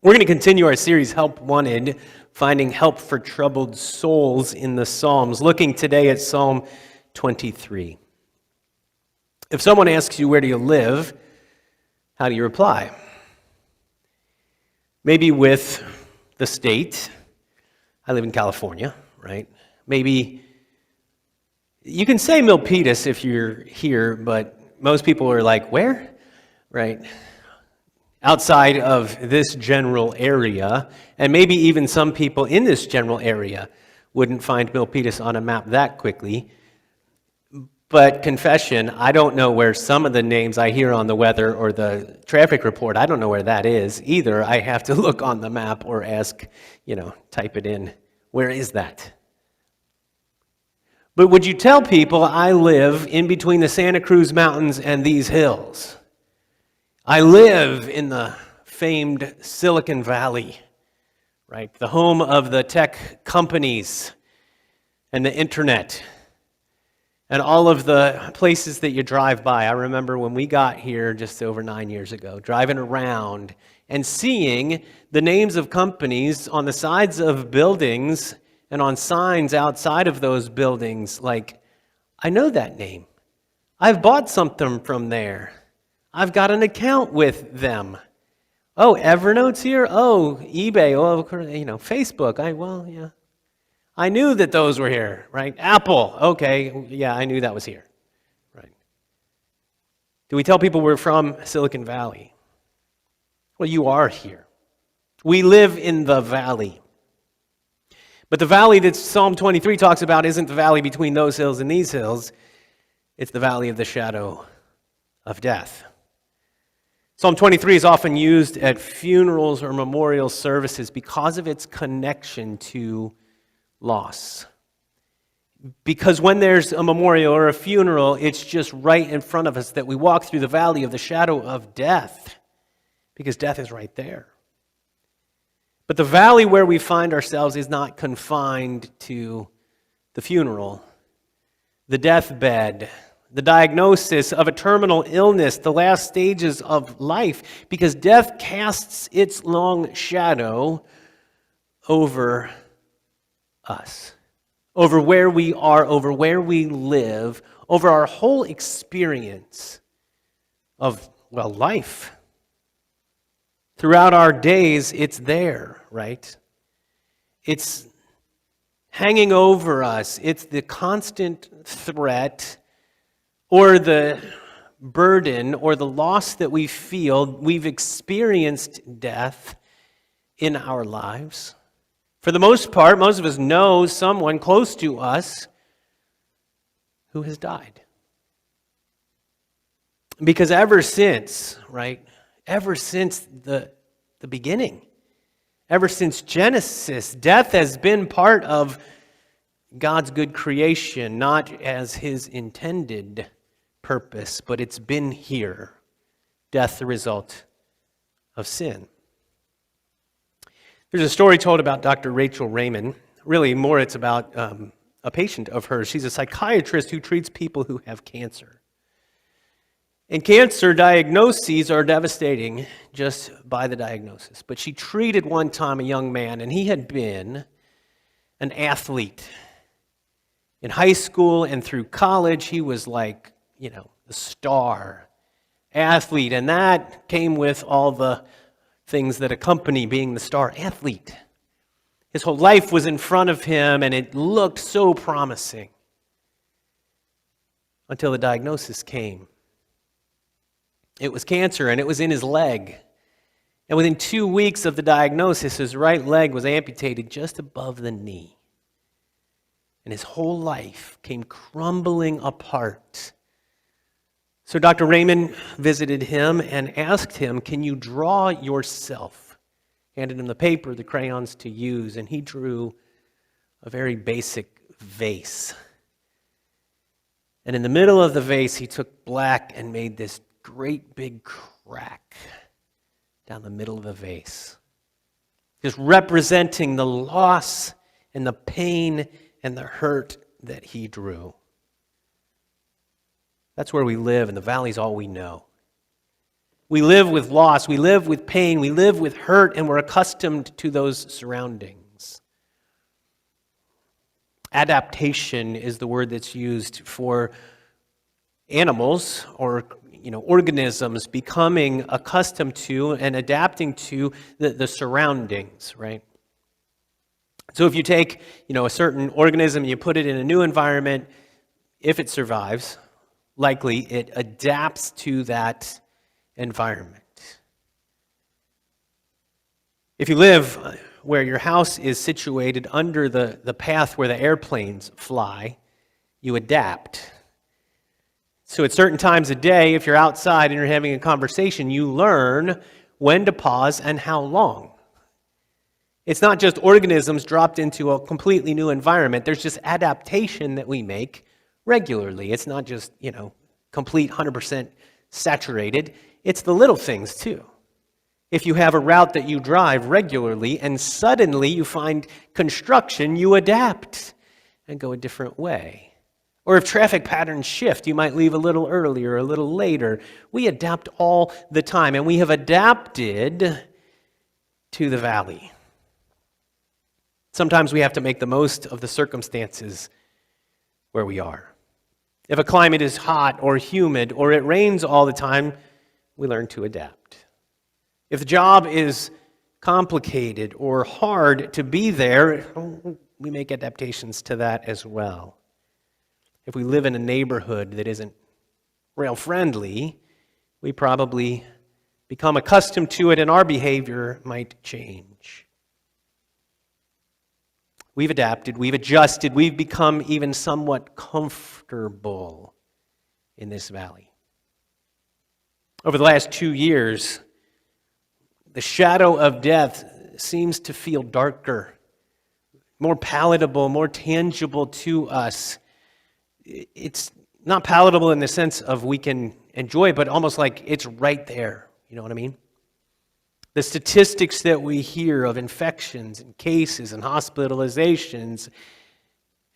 We're going to continue our series, Help Wanted, finding help for troubled souls in the Psalms, looking today at Psalm 23. If someone asks you, where do you live? How do you reply? Maybe with the state. I live in California, right? Maybe you can say Milpitas if you're here, but most people are like, where? Right? Outside of this general area, and maybe even some people in this general area wouldn't find Milpitas on a map that quickly. But confession, I don't know where some of the names I hear on the weather or the traffic report, I don't know where that is either. I have to look on the map or ask, type it in. Where is that? But would you tell people I live in between the Santa Cruz Mountains and these hills? I live in the famed Silicon Valley, right? The home of the tech companies and the internet and all of the places that you drive by. I remember when we got here just over 9 years ago, driving around and seeing the names of companies on the sides of buildings and on signs outside of those buildings, like, I know that name. I've bought something from there. I've got an account with them. Oh, Evernote's here? Oh, eBay. Oh, Facebook. Yeah. I knew that those were here, right? Apple. Okay, yeah, I knew that was here, right? Do we tell people we're from Silicon Valley? Well, you are here. We live in the valley. But the valley that Psalm 23 talks about isn't the valley between those hills and these hills. It's the valley of the shadow of death. Psalm 23 is often used at funerals or memorial services because of its connection to loss. Because when there's a memorial or a funeral, it's just right in front of us that we walk through the valley of the shadow of death, because death is right there. But the valley where we find ourselves is not confined to the funeral, the deathbed, the diagnosis of a terminal illness, the last stages of life, because death casts its long shadow over us, over where we are, over where we live, over our whole experience of, life. Throughout our days, it's there, right? It's hanging over us. It's the constant threat or the burden or the loss that we feel. We've experienced death in our lives. For the most part, most of us know someone close to us who has died. Because ever since the beginning, ever since Genesis, death has been part of God's good creation, not as his intended purpose, but it's been here. Death, the result of sin. There's a story told about Dr. Rachel Raymond. Really, more it's about a patient of hers. She's a psychiatrist who treats people who have cancer. And cancer diagnoses are devastating just by the diagnosis. But she treated one time a young man, and he had been an athlete. In high school and through college, he was like, the star athlete. And that came with all the things that accompany being the star athlete. His whole life was in front of him, and it looked so promising until the diagnosis came. It was cancer, and it was in his leg. And within 2 weeks of the diagnosis, his right leg was amputated just above the knee. And his whole life came crumbling apart. So Dr. Raymond visited him and asked him, can you draw yourself? Handed him the paper, the crayons to use, and he drew a very basic vase. And in the middle of the vase, he took black and made this great big crack down the middle of the vase, just representing the loss and the pain and the hurt that he drew. That's where we live, and the valley's all we know. We live with loss, we live with pain, we live with hurt, and we're accustomed to those surroundings. Adaptation is the word that's used for animals or organisms becoming accustomed to and adapting to the surroundings, right? So if you take, a certain organism and you put it in a new environment, if it survives, likely it adapts to that environment. If you live where your house is situated under the path where the airplanes fly, you adapt. So at certain times of day, if you're outside and you're having a conversation, you learn when to pause and how long. It's not just organisms dropped into a completely new environment. There's just adaptation that we make regularly. It's not just, complete 100% saturated. It's the little things too. If you have a route that you drive regularly and suddenly you find construction, you adapt and go a different way. Or if traffic patterns shift, you might leave a little earlier, a little later. We adapt all the time, and we have adapted to the valley. Sometimes we have to make the most of the circumstances where we are. If a climate is hot or humid or it rains all the time, we learn to adapt. If the job is complicated or hard to be there, we make adaptations to that as well. If we live in a neighborhood that isn't rail-friendly, we probably become accustomed to it and our behavior might change. We've adapted, we've adjusted, we've become even somewhat comfortable in this valley. Over the last 2 years, the shadow of death seems to feel darker, more palatable, more tangible to us. It's not palatable in the sense of we can enjoy it, but almost like it's right there. You know what I mean? The statistics that we hear of infections and cases and hospitalizations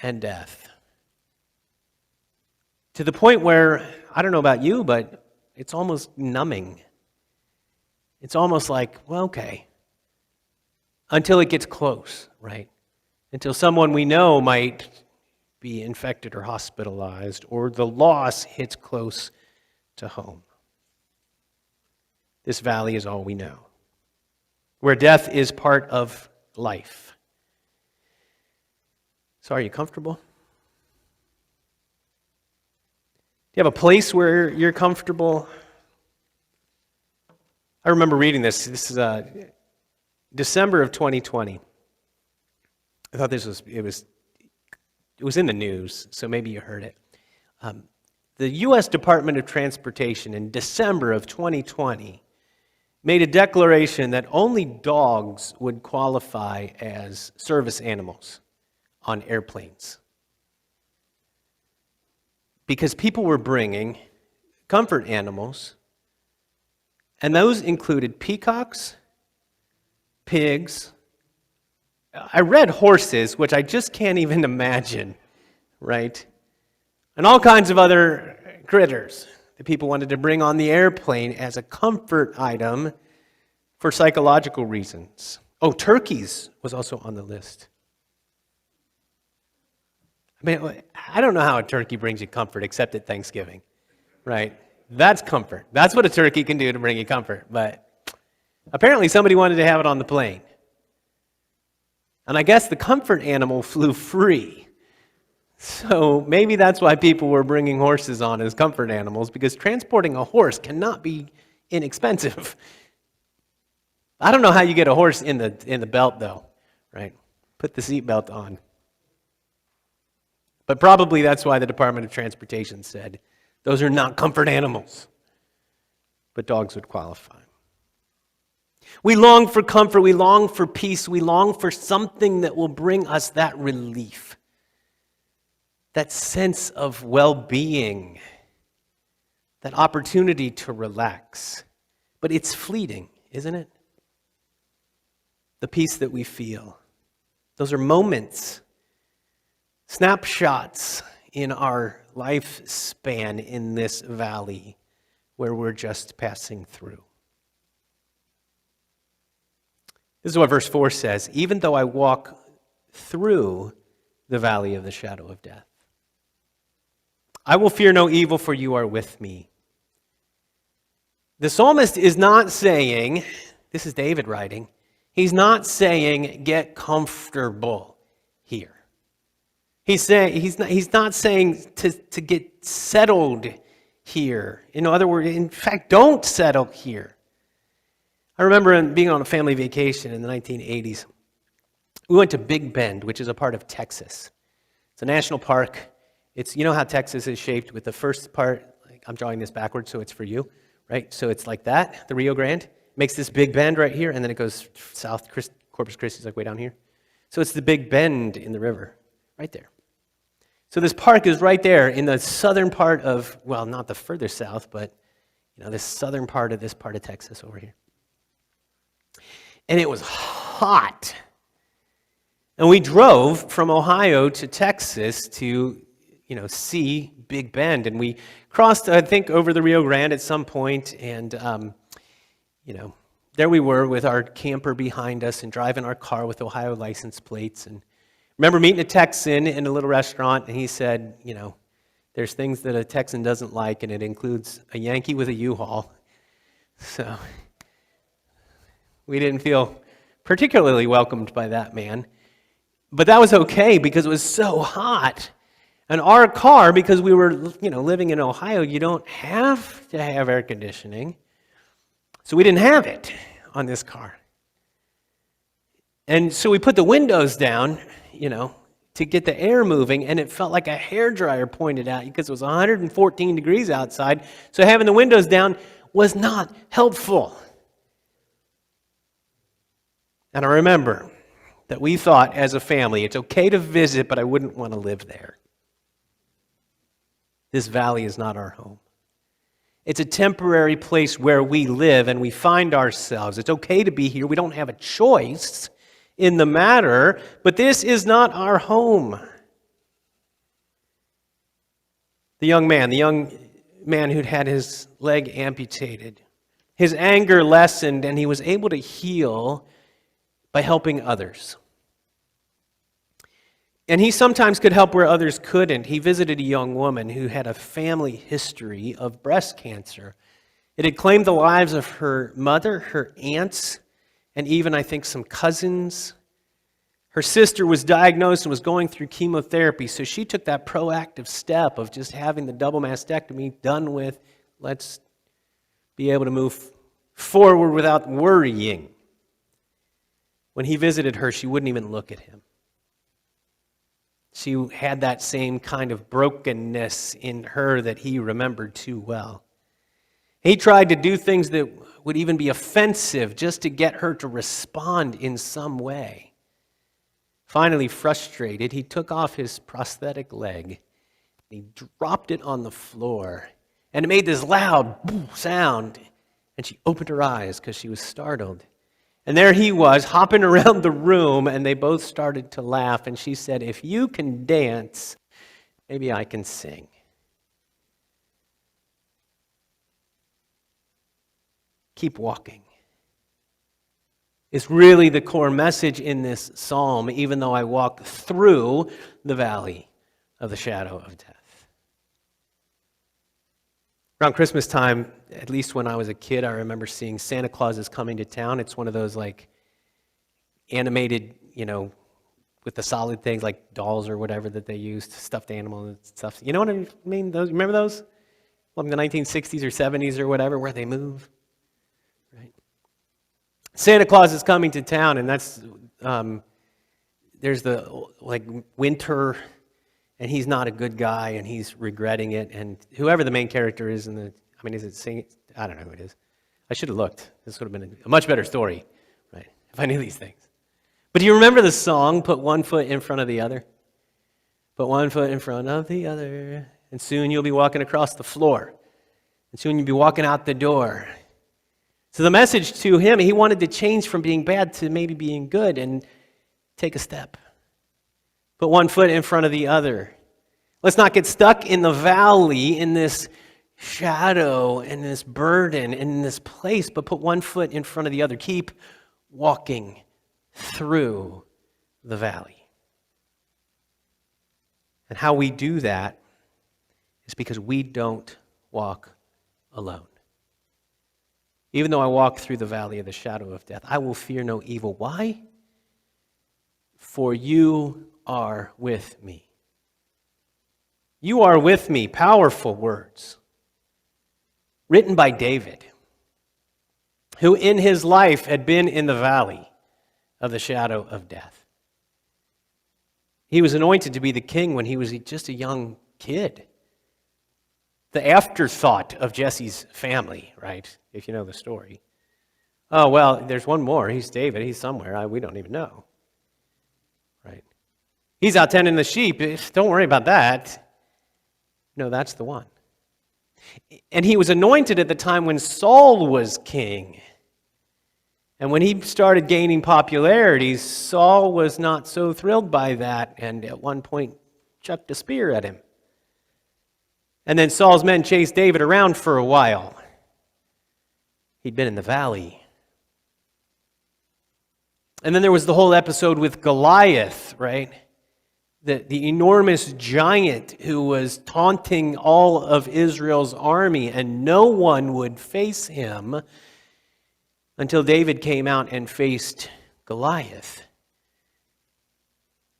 and death. To the point where, I don't know about you, but it's almost numbing. It's almost like, well, okay, until it gets close, right? Until someone we know might be infected or hospitalized, or the loss hits close to home. This valley is all we know, where death is part of life. So are you comfortable? Do you have a place where you're comfortable? I remember reading this. This is December of 2020. I thought it was in the news, so maybe you heard it. The U.S. Department of Transportation in December of 2020 made a declaration that only dogs would qualify as service animals on airplanes. Because people were bringing comfort animals, and those included peacocks, pigs. I read horses, which I just can't even imagine, right? And all kinds of other critters that people wanted to bring on the airplane as a comfort item for psychological reasons. Oh, turkeys was also on the list. I mean, I don't know how a turkey brings you comfort except at Thanksgiving, right? That's comfort. That's what a turkey can do to bring you comfort. But apparently somebody wanted to have it on the plane. And I guess the comfort animal flew free. So maybe that's why people were bringing horses on as comfort animals, because transporting a horse cannot be inexpensive. I don't know how you get a horse in the belt, though, right? Put the seatbelt on. But probably that's why the Department of Transportation said, those are not comfort animals. But dogs would qualify. We long for comfort, we long for peace, we long for something that will bring us that relief, that sense of well-being, that opportunity to relax. But it's fleeting, isn't it? The peace that we feel. Those are moments, snapshots in our lifespan in this valley where we're just passing through. This is what verse 4 says. Even though I walk through the valley of the shadow of death, I will fear no evil, for you are with me. The psalmist is not saying, this is David writing, he's not saying get comfortable here. He's not saying to get settled here. In other words, in fact, don't settle here. I remember being on a family vacation in the 1980s. We went to Big Bend, which is a part of Texas. It's a national park. It's, you know how Texas is shaped with the first part, like I'm drawing this backwards so it's for you, right? So it's like that, the Rio Grande, makes this big bend right here, and then it goes south, Corpus Christi is like way down here. So it's the Big Bend in the river, right there. So this park is right there in the southern part of, well, not the further south, but this southern part of this part of Texas over here. And it was hot. And we drove from Ohio to Texas to, see Big Bend. And we crossed, I think, over the Rio Grande at some point. And, there we were with our camper behind us and driving our car with Ohio license plates. And remember meeting a Texan in a little restaurant, and he said, there's things that a Texan doesn't like, and it includes a Yankee with a U-Haul. So we didn't feel particularly welcomed by that man. But that was okay because it was so hot. And our car, because we were, living in Ohio, you don't have to have air conditioning. So we didn't have it on this car. And so we put the windows down, to get the air moving, and it felt like a hairdryer pointed at you because it was 114 degrees outside. So having the windows down was not helpful. And I remember that we thought as a family, it's okay to visit, but I wouldn't want to live there. This valley is not our home. It's a temporary place where we live and we find ourselves. It's okay to be here. We don't have a choice in the matter, but this is not our home. The young man who'd had his leg amputated, his anger lessened, and he was able to heal by helping others. And he sometimes could help where others couldn't. He visited a young woman who had a family history of breast cancer. It had claimed the lives of her mother, her aunts, and even, I think, some cousins. Her sister was diagnosed and was going through chemotherapy, so she took that proactive step of just having the double mastectomy done with. Let's be able to move forward without worrying. When he visited her, she wouldn't even look at him. She had that same kind of brokenness in her that he remembered too well. He tried to do things that would even be offensive just to get her to respond in some way. Finally, frustrated, he took off his prosthetic leg. He dropped it on the floor, and it made this loud sound. And she opened her eyes because she was startled. And there he was, hopping around the room, and they both started to laugh. And she said, "If you can dance, maybe I can sing." Keep walking. It's really the core message in this psalm, even though I walk through the valley of the shadow of death. Around Christmas time, at least when I was a kid, I remember seeing Santa Claus is Coming to Town. It's one of those like animated, with the solid things like dolls or whatever that they used, stuffed animals and stuff. You know what I mean? Those, remember those? From the 1960s or 70s or whatever, where they move. Right? Santa Claus is Coming to Town, and that's there's the winter. And he's not a good guy, and he's regretting it. And whoever the main character is is it singing? I don't know who it is. I should have looked. This would have been a much better story, right, if I knew these things. But do you remember the song, "Put one foot in front of the other"? Put one foot in front of the other, and soon you'll be walking across the floor. And soon you'll be walking out the door. So the message to him, he wanted to change from being bad to maybe being good and take a step. Put one foot in front of the other. Let's not get stuck in the valley, in this shadow, in this burden, in this place, but put one foot in front of the other. Keep walking through the valley. And how we do that is because we don't walk alone. Even though I walk through the valley of the shadow of death, I will fear no evil. Why? For you are with me. You are with me. Powerful words. Written by David, who in his life had been in the valley of the shadow of death. He was anointed to be the king when he was just a young kid. The afterthought of Jesse's family, right? If you know the story. Oh, well, there's one more. He's David. He's somewhere. We don't even know. Right? He's out tending the sheep. Don't worry about that. No, that's the one. And he was anointed at the time when Saul was king. And when he started gaining popularity, Saul was not so thrilled by that, and at one point chucked a spear at him. And then Saul's men chased David around for a while. He'd been in the valley. And then there was the whole episode with Goliath, right? The enormous giant who was taunting all of Israel's army, and no one would face him until David came out and faced Goliath.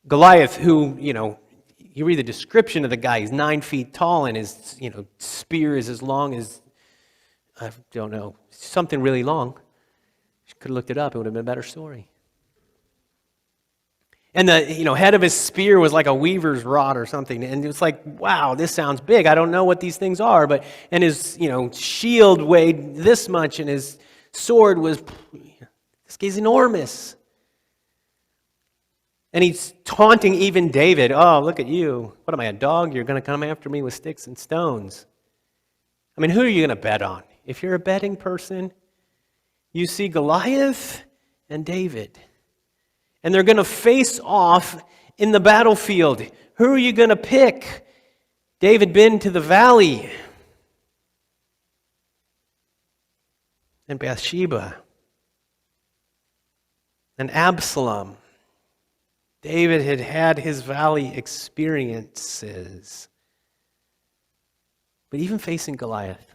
Goliath, who, you read the description of the guy, he's 9 feet tall, and his, spear is as long as, I don't know, something really long. You could have looked it up, it would have been a better story. And the head of his spear was like a weaver's rod or something. And it's like, wow, this sounds big. I don't know what these things are. And his shield weighed this much, and his sword was, this guy's enormous. And he's taunting even David. Oh, look at you. What am I, a dog? You're going to come after me with sticks and stones. I mean, who are you going to bet on? If you're a betting person, you see Goliath and David. And they're going to face off in the battlefield. Who are you going to pick? David been to the valley. And Bathsheba. And Absalom. David had had his valley experiences. But even facing Goliath,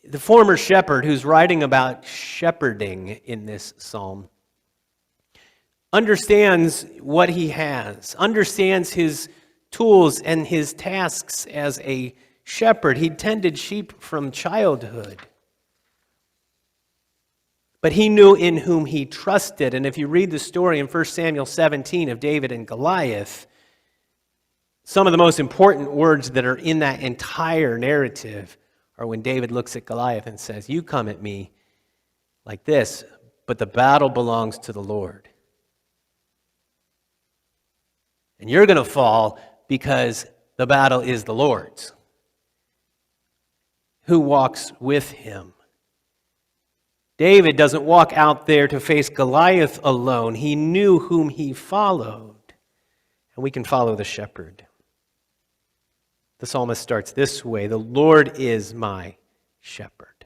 the former shepherd who's writing about shepherding in this psalm understands what he has, understands his tools and his tasks as a shepherd. He tended sheep from childhood. But he knew in whom he trusted. And if you read the story in 1 Samuel 17 of David and Goliath, some of the most important words that are in that entire narrative or when David looks at Goliath and says, you come at me like this, but the battle belongs to the Lord. And you're going to fall because the battle is the Lord's. Who walks with him? David doesn't walk out there to face Goliath alone. He knew whom he followed. And we can follow the shepherd. The psalmist starts this way: the Lord is my shepherd.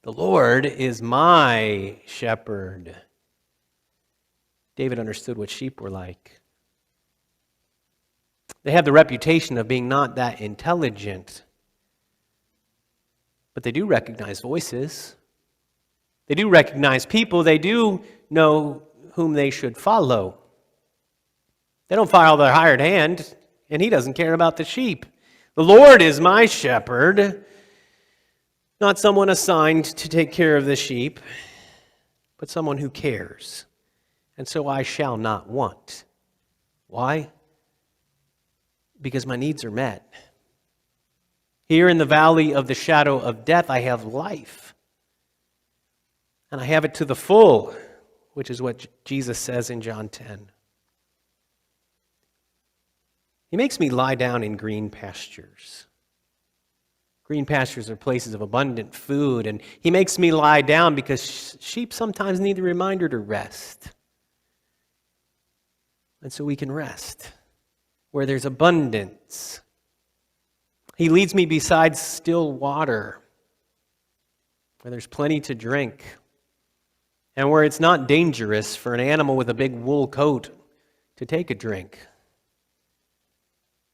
The Lord is my shepherd. David understood what sheep were like. They have the reputation of being not that intelligent, but they do recognize voices. They do recognize people. They do know whom they should follow. They don't follow their hired hand, and he doesn't care about the sheep. The Lord is my shepherd, not someone assigned to take care of the sheep, but someone who cares. And so I shall not want. Why? Because my needs are met. Here in the valley of the shadow of death, I have life. And I have it to the full, which is what Jesus says in John 10. He makes me lie down in green pastures. Green pastures are places of abundant food, and he makes me lie down because sheep sometimes need the reminder to rest. And so we can rest where there's abundance. He leads me beside still water. where there's plenty to drink, and where it's not dangerous for an animal with a big wool coat to take a drink.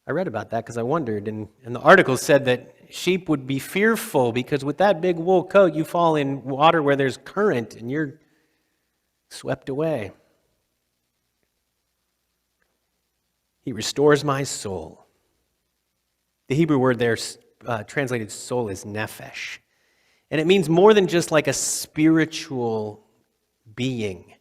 I read about that because I wondered, and the article said that sheep would be fearful because with that big wool coat, you fall in water where there's current and you're swept away. He restores my soul. The Hebrew word there translated soul is nephesh. And it means more than just like a spiritual being.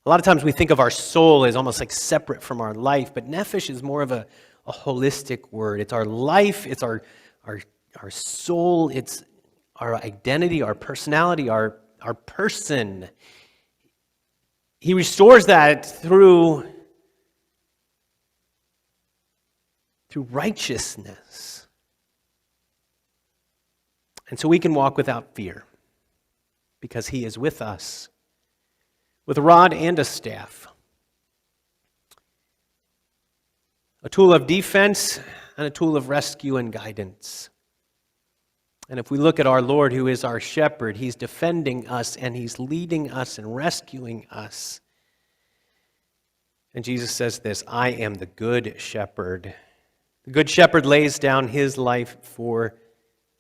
A lot of times we think of our soul as almost like separate from our life, but nephesh is more of a holistic word. It's our life, it's our soul, it's our identity, our personality, our person. He restores that through righteousness. And so we can walk without fear because he is with us with a rod and a staff. A tool of defense and a tool of rescue and guidance. And if we look at our Lord, who is our shepherd, he's defending us and he's leading us and rescuing us. And Jesus says this, I am the good shepherd. The good shepherd lays down his life for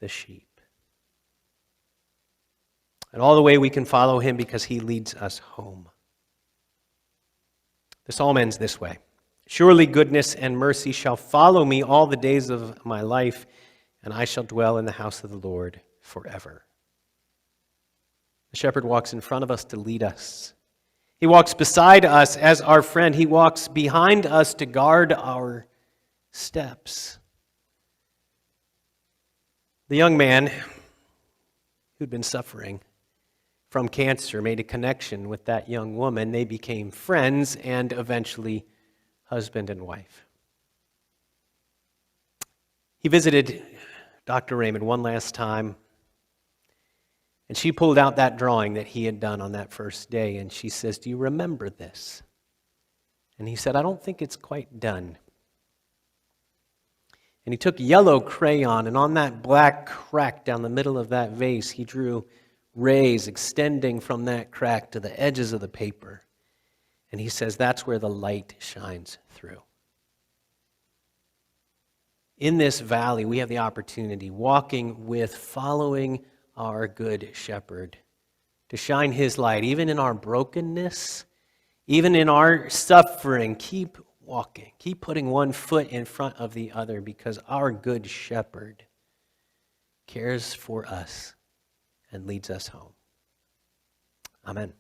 the sheep. And all the way we can follow him because he leads us home. The psalm ends this way. Surely goodness and mercy shall follow me all the days of my life, and I shall dwell in the house of the Lord forever. The shepherd walks in front of us to lead us. He walks beside us as our friend. He walks behind us to guard our steps. The young man who'd been suffering from cancer made a connection with that young woman. They became friends and eventually husband and wife. He visited Dr. Raymond one last time, and she pulled out that drawing that he had done on that first day, and she says, do you remember this? And he said, I don't think it's quite done. And he took yellow crayon, and on that black crack down the middle of that vase, he drew rays extending from that crack to the edges of the paper. And he says that's where the light shines through. In this valley, we have the opportunity, walking with, following our good shepherd, to shine his light, even in our brokenness, even in our suffering. Keep walking. Keep putting one foot in front of the other because our good shepherd cares for us and leads us home. Amen.